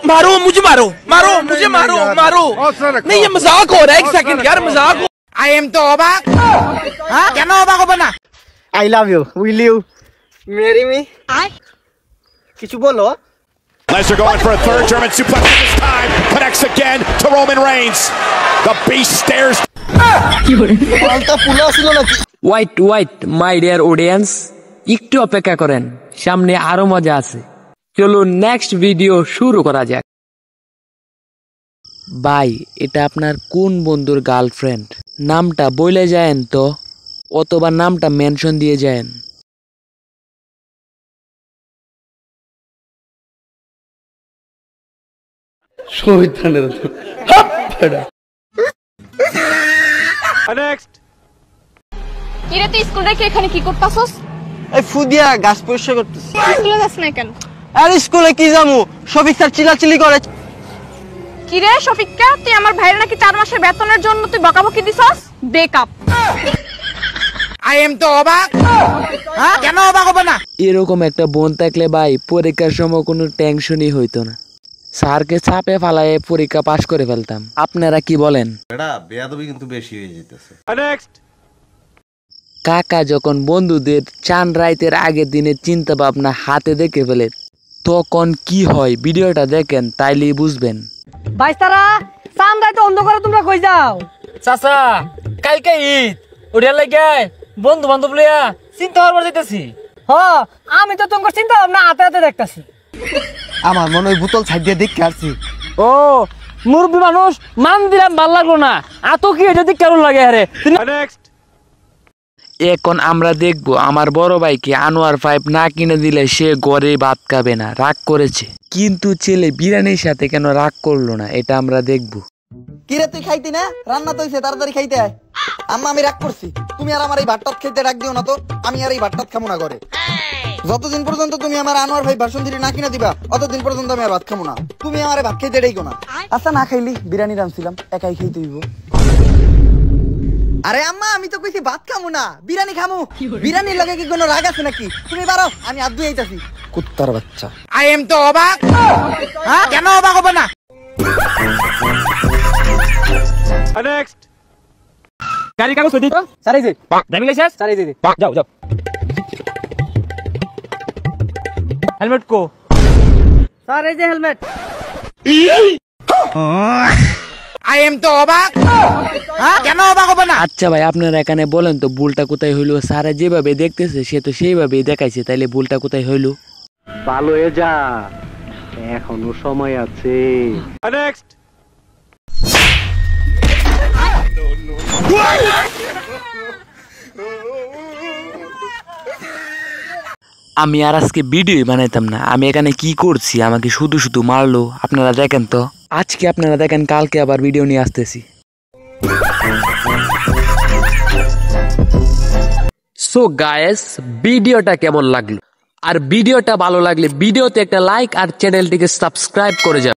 मारो मुझे, मारो मारो मुझे, मारो मारो। नहीं ये मजाक हो रहा है, एक सेकंड यार, मजाक हो। आई एम तो अबाक। हाँ क्या ना अबाक हो बना। I love you. Will you marry me? কিছু বলো। Lesnar going for a third German suplex this time. Connects again to Roman Reigns. The beast stares. Wait my dear audience, একটু অপেক্ষা করেন, সামনে আরো মজা আছে। চলুন নেক্সট ভিডিও শুরু করা যাক। ভাই এটা আপনার কোন বন্ধুর গার্লফ্রেন্ড? নামটা বলে যায়েন তো, অথবা নামটা মেনশন দিয়ে যায়েন। কিরে তুই স্কুল রেখে এখানে কি করতাছস? এই ফুদিয়া গাছ পরিষ্কার করতেছি। স্কুলে যাস না কেন? আর স্কুলে কি যামু, শফিক স্যার চিল্লাচিল্লি করে। কিরে শফিককা, তুই আমার ভাইয়ের নাকি 4 মাসের বেতনের জন্য তুই বকাবকি দিছস? ব্রেকআপ। आई एम तो अबाक। हाँ क्या ना अबाक हो बना। এরকম একটা বোন থাকলে ভাই পরীক্ষার সময় কোনো টেনশনই হইতো না, স্যারকে চাপে ফালায়ে পরীক্ষা পাশ করে ফেলতাম। আপনারা কি বলেন? এটা বেয়াদবি কিন্তু বেশি হয়ে যেতেছে। কাকা যখন বন্ধুদের চান রাইতের আগের দিনের চিন্তা ভাবনা হাতে দেখে ফেলে তখন কি হয়, ভিডিওটা দেখেন তাইলেই বুঝবেন। বাইস্তারা চান রাইতে অন্ধকারে তোমরা কই যাও? চাচা কালকে ঈদ, ওটার লাগে বন্ধু বান্ধব লইয়া চিন্তা ভাবনা যাইতেছি। হ আমি তো তোমার চিন্তা ভাবনা হাতে হাতে দেখতাছি। আমার মনে হয় বোতল ছাই দিয়ে দেখে আসছি। ও মুরব্বী মানুষ মান দিলাম, ভাল লাগলো না। আতো কি এটা দিক কেমন লাগে? আরে এখন আমরা দেখব আমার বড় ভাইকে আনোয়ার 5 না কিনে দিলে সে ঘরে ভাত খাবে না, রাগ করেছে। কিন্তু ছেলে বিরিয়ানির সাথে কেন রাগ করলো না, এটা আমরা দেখব। কিরে তুই খাইতি না? রান্না তো হইছে, তাড়াতাড়ি খাইতে আয়। আম্মা আমি রাগ করছি, তুমি আর আমার এই ভাতটাত খেতে ডাক দিও না তো। আমি আর এই ভাতটাত খামো না ঘরে। যতদিন পর্যন্ত তুমি আমার আনোয়ার ভাই ভার্সন 3 না কিনে দিবা অতদিন পর্যন্ত আমি আর ভাত খামো না। তুমি আমার ভাত খাইতে ডাইকো না। আচ্ছা না খাইলি, বিরিয়ানি রাঁধছিলাম, একাই খাইতে হইব। আরে আম্মা আমি তো কইছি ভাত খামু না, বিরিয়ানি খামু। বিরিয়ানির লাগে কি কোনো রাগ আছে নাকি? তুমি বারো, আমি আদু আইতাছি। কুত্তার বাচ্চা। आई एम तो अबाक। हाँ क्या ना अबाक हो बना। গাড়ি কাগজ দিই তো সারাই দে, ড্রাইভিং লাইসেন্স সারাই দে। যাও যাও। হেলমেট কো? স্যার এই যে হেলমেট। आई एम तो अबाक। हाँ क्या ना अबाक हो बना। আচ্ছা ভাই আপনারা এখানে বলেন তো ভুলটা কোথায় হইলো? স্যার যেভাবে দেখতেছে সে তো সেইভাবেই দেখাইছে, তাইলে ভুলটা কোথায় হইলো? ভালো হয়ে যা, এখনো সময় আছে। আমি আর আজকে ভিডিও বানাইতাম না। আমি এখানে কি করছি, আমাকে শুধু শুধু মারলো। আপনারা দেখেন তো, আজকে আপনারা দেখেন, কালকে আবার ভিডিও নিয়ে আসতেছি। সো গাইস ভিডিওটা কেমন লাগলো? আর ভিডিওটা ভালো লাগলে ভিডিওতে একটা লাইক আর চ্যানেলটিকে সাবস্ক্রাইব করে যান।